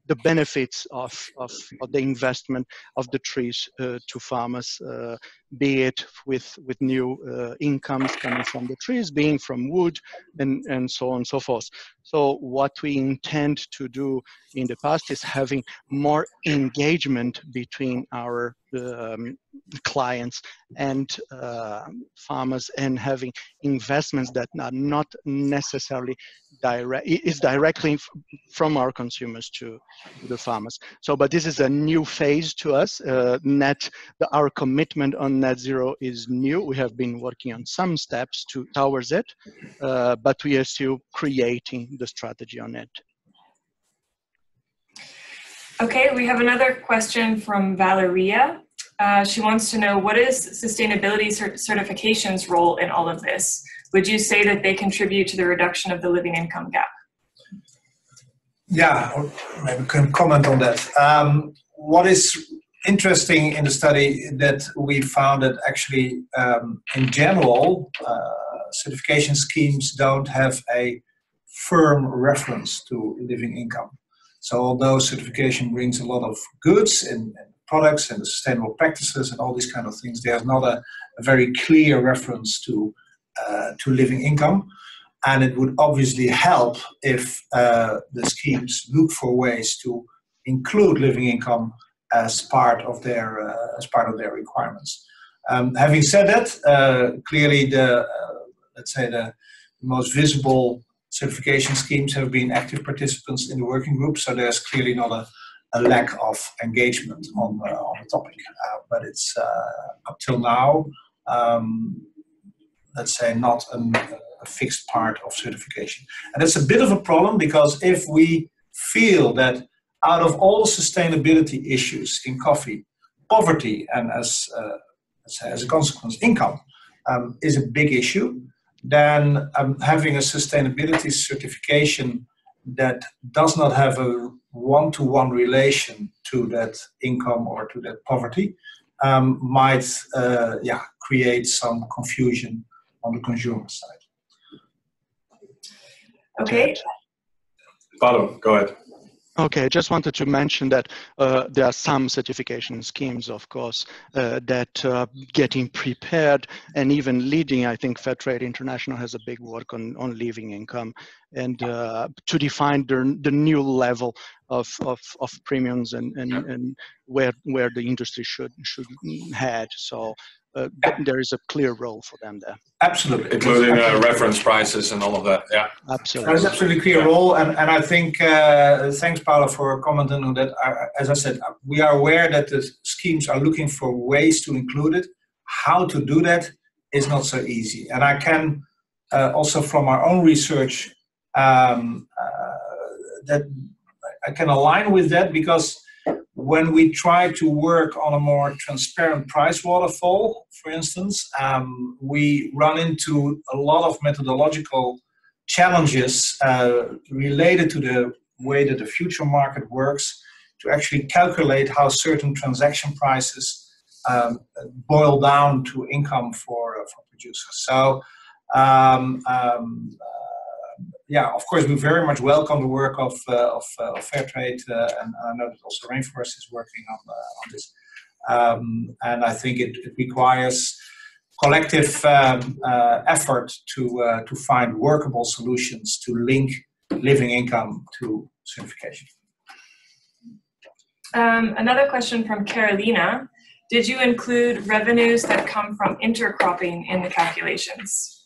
the benefits of the investment of the trees to farmers, be it with new incomes coming from the trees, being from wood, and so on and so forth. So what we intend to do in the past is having more engagement between our clients and farmers, and having investments that are not necessarily directly from our consumers to the farmers. So, but this is a new phase to us. Our commitment on net zero is new. We have been working on some steps towards it, but we are still creating the strategy on it.
Okay, we have another question from Valeria. She wants to know, what is sustainability certification's role in all of this? Would you say that they contribute to the reduction of the living income gap?
Yeah, maybe we can comment on that. What is interesting in the study that we found that actually, in general, certification schemes don't have a firm reference to living income. So although certification brings a lot of goods and products and sustainable practices and all these kind of things, there's not a very clear reference to living income. And it would obviously help if the schemes look for ways to include living income as part of their requirements. Having said that, clearly let's say the most visible certification schemes have been active participants in the working group, so there's clearly not a lack of engagement on the topic. But it's up till now, let's say, not a fixed part of certification. And it's a bit of a problem, because if we feel that out of all sustainability issues in coffee, poverty and as a consequence income is a big issue, then having a sustainability certification that does not have a one-to-one relation to that income or to that poverty might create some confusion on the consumer side.
Okay.
Paolo, go ahead.
Okay, I just wanted to mention that there are some certification schemes, of course, that getting prepared and even leading. I think Fairtrade International has a big work on living income and to define the new level of premiums and where the industry should head. So there is a clear role for them there.
Absolutely.
Including reference prices and all of that, yeah.
Absolutely.
There's absolutely clear role, and I think, thanks Paolo for commenting on that. As I said, we are aware that the schemes are looking for ways to include it. How to do that is not so easy. And I can also from our own research, that I can align with that, because when we try to work on a more transparent price waterfall, for instance, we run into a lot of methodological challenges related to the way that the future market works to actually calculate how certain transaction prices boil down to income for producers. So, yeah, of course, we very much welcome the work of Fairtrade, and I know that also Rainforest is working on this. And I think it requires collective effort to find workable solutions to link living income to certification.
Another question from Carolina. Did you include revenues that come from intercropping in the calculations?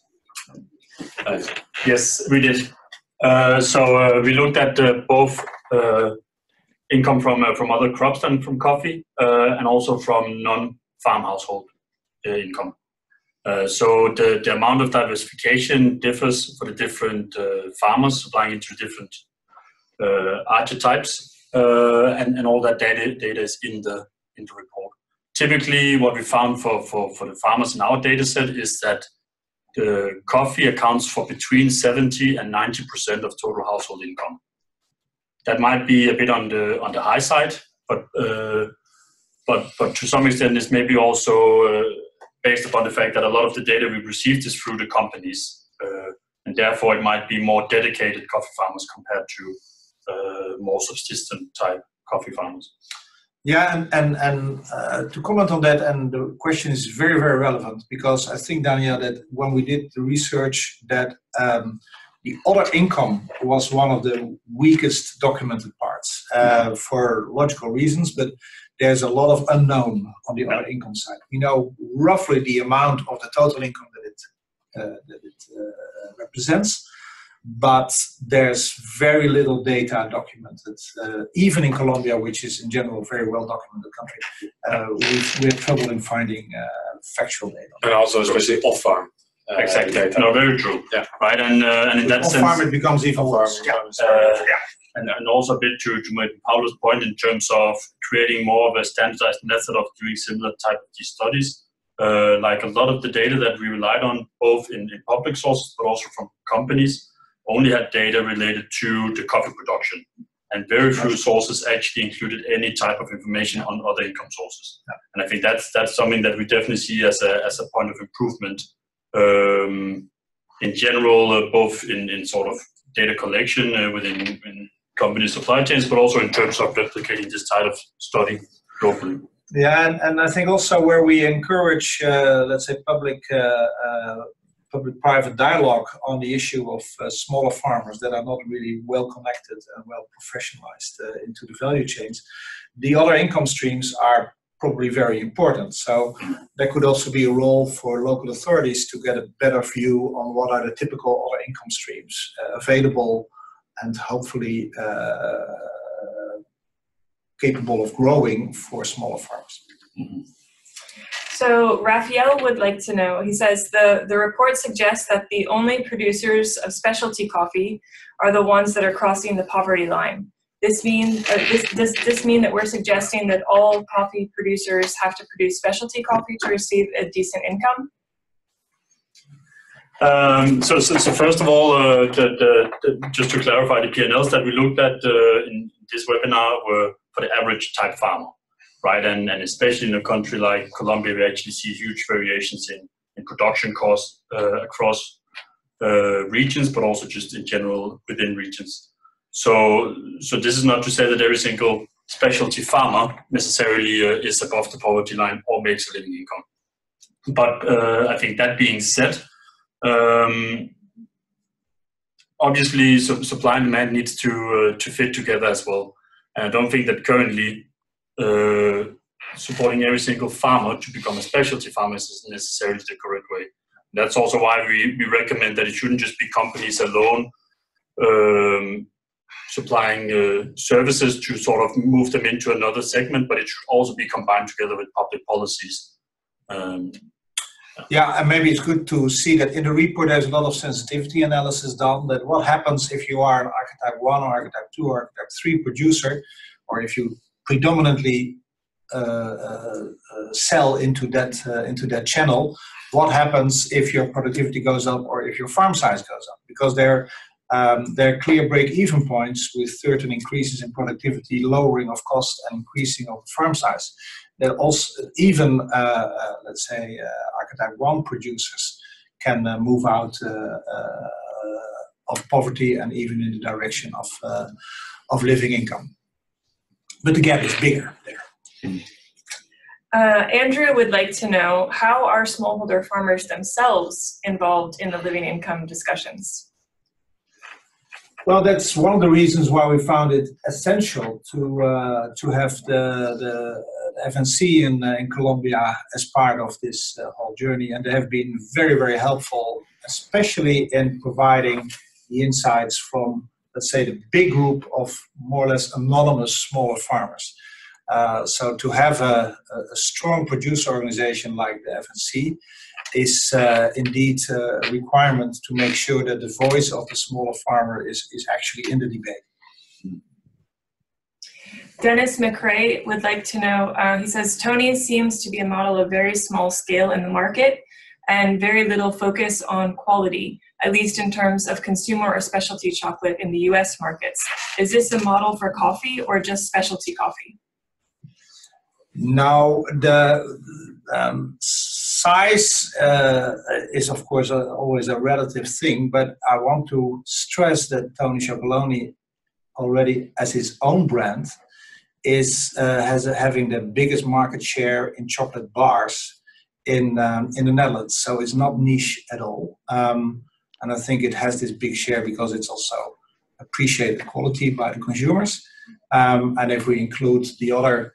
Yes, we did. So we looked at both income from other crops than from coffee, and also from non-farm household income. So the amount of diversification differs for the different farmers supplying into different archetypes, and all that data is in the report. Typically, what we found for the farmers in our data set is that the coffee accounts for between 70 and 90% of total household income. That might be a bit on the high side, but to some extent, this may be also based upon the fact that a lot of the data we received is through the companies, and therefore it might be more dedicated coffee farmers compared to more subsistent type coffee farmers.
Yeah, and to comment on that, and the question is very, very relevant, because I think, Daniel, that when we did the research, that the other income was one of the weakest documented parts for logical reasons, but there's a lot of unknown on the other income side. We know roughly the amount of the total income that it represents, but there's very little data documented. Even in Colombia, which is in general a very well documented country, we have trouble in finding factual data.
And also especially off-farm.
Exactly.
Data.
No, very true. Yeah. Right. And in that sense,
off-farm it becomes even worse.
And also a bit to Paolo's point in terms of creating more of a standardized method of doing similar type of these studies. Like a lot of the data that we relied on, both in public sources but also from companies, only had data related to the coffee production, and very few sources actually included any type of information on other income sources. Yeah. And I think that's something that we definitely see as a point of improvement in general, both in sort of data collection within company supply chains, but also in terms of replicating this type of study globally.
Yeah, and I think also where we encourage, let's say, public-private dialogue on the issue of smaller farmers that are not really well connected and well professionalized into the value chains, the other income streams are probably very important. So there could also be a role for local authorities to get a better view on what are the typical other income streams available and hopefully capable of growing for smaller farms.
Mm-hmm.
So Raphael would like to know, he says, the report suggests that the only producers of specialty coffee are the ones that are crossing the poverty line. Does this mean that we're suggesting that all coffee producers have to produce specialty coffee to receive a decent income?
So first of all, just to clarify, the P&Ls that we looked at in this webinar were for the average type farmer. Right, and especially in a country like Colombia, we actually see huge variations in production costs across regions, but also just in general within regions. So this is not to say that every single specialty farmer necessarily is above the poverty line or makes a living income. But I think that being said, obviously supply and demand needs to fit together as well. And I don't think that currently supporting every single farmer to become a specialty farmer is necessarily the correct way. That's also why we recommend that it shouldn't just be companies alone supplying services to sort of move them into another segment, but it should also be combined together with public policies.
Yeah, and maybe it's good to see that in the report there's a lot of sensitivity analysis done, that what happens if you are an archetype 1 or archetype 2 or archetype 3 producer, or if you predominantly sell into that channel, what happens if your productivity goes up or if your farm size goes up? Because there are clear break-even points with certain increases in productivity, lowering of cost, and increasing of farm size. There also even let's say archetype 1 producers can move out of poverty and even in the direction of living income. But the gap is bigger there.
Andrew would like to know, how are smallholder farmers themselves involved in the living income discussions?
Well, that's one of the reasons why we found it essential to have the FNC in Colombia as part of this whole journey, and they have been very, very helpful, especially in providing the insights from, let's say, the big group of more or less anonymous smaller farmers. So to have a strong producer organization like the FNC is indeed a requirement to make sure that the voice of the smaller farmer is actually in the debate.
Dennis McRae would like to know, he says, Tony seems to be a model of very small scale in the market and very little focus on quality, at least in terms of consumer or specialty chocolate in the US markets. Is this a model for coffee or just specialty coffee?
Now, the size is, of course, always a relative thing, but I want to stress that Tony Chocolonely already, as his own brand, is having the biggest market share in chocolate bars in the Netherlands. So it's not niche at all. And I think it has this big share because it's also appreciated quality by the consumers. And if we include the other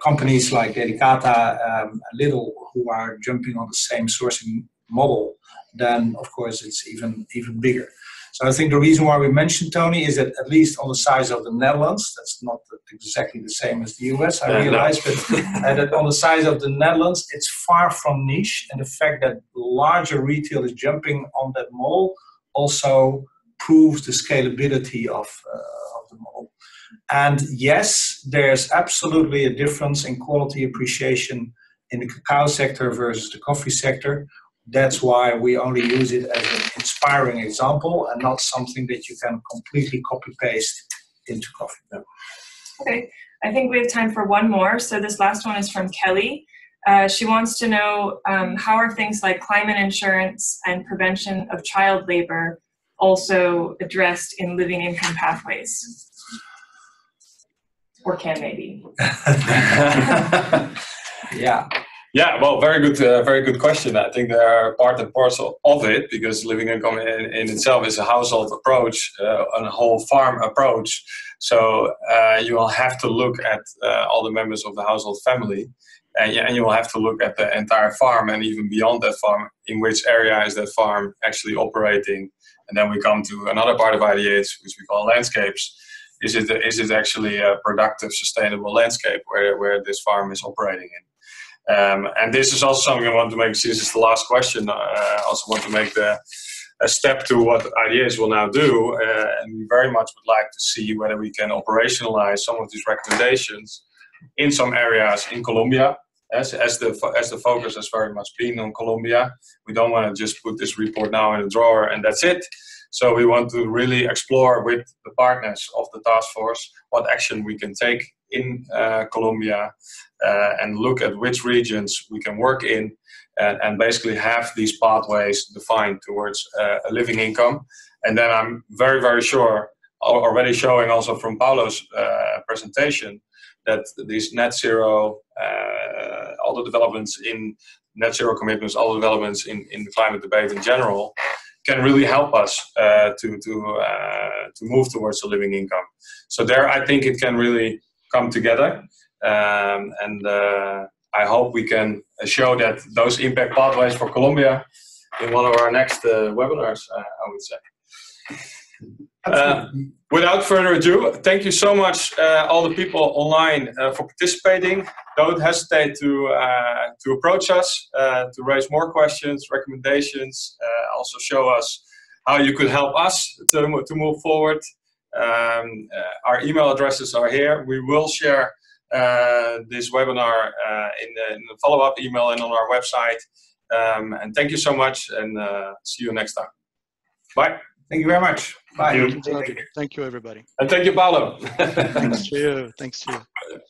companies like Delicata and Lidl who are jumping on the same sourcing model, then of course it's even bigger. So I think the reason why we mentioned Tony is that at least on the size of the Netherlands, that's not exactly the same as the US, I realize, but that on the size of the Netherlands, it's far from niche, and the fact that larger retail is jumping on that model also proves the scalability of the model. And yes, there's absolutely a difference in quality appreciation in the cacao sector versus the coffee sector. That's why we only use it as an inspiring example and not something that you can completely copy-paste into coffee. No.
Okay, I think we have time for one more. So this last one is from Kelly. She wants to know, how are things like climate insurance and prevention of child labor also addressed in living income pathways? Or can they be?
Yeah.
Yeah, well, very good question. I think they are part and parcel of it, because living income in itself is a household approach, and a whole farm approach. So you will have to look at all the members of the household family, and you will have to look at the entire farm, and even beyond that farm, in which area is that farm actually operating. And then we come to another part of IDH, which we call landscapes. Is it actually a productive, sustainable landscape where this farm is operating in? And this is also something I want to make, since it's the last question, I also want to make a step to what IDH will now do, and we very much would like to see whether we can operationalize some of these recommendations in some areas in Colombia, as the focus has very much been on Colombia. We don't want to just put this report now in a drawer and that's it. So we want to really explore with the partners of the task force what action we can take in Colombia, and look at which regions we can work in, and basically have these pathways defined towards a living income. And then I'm very, very sure already showing also from Paolo's presentation that these net zero, all the developments in net zero commitments, all the developments in the climate debate in general, can really help us to move towards a living income. So there, I think it can really come together, and I hope we can show that those impact pathways for Colombia in one of our next webinars, I would say. Without further ado, thank you so much, all the people online, for participating. Don't hesitate to approach us, to raise more questions, recommendations, also show us how you could help us to move forward. Our email addresses are here. We will share this webinar in the follow-up email and on our website. And thank you so much, and see you next time. Bye.
Thank you very much. Bye.
Thank you, everybody.
And thank you, Paolo.
Thanks to you. Thanks to you.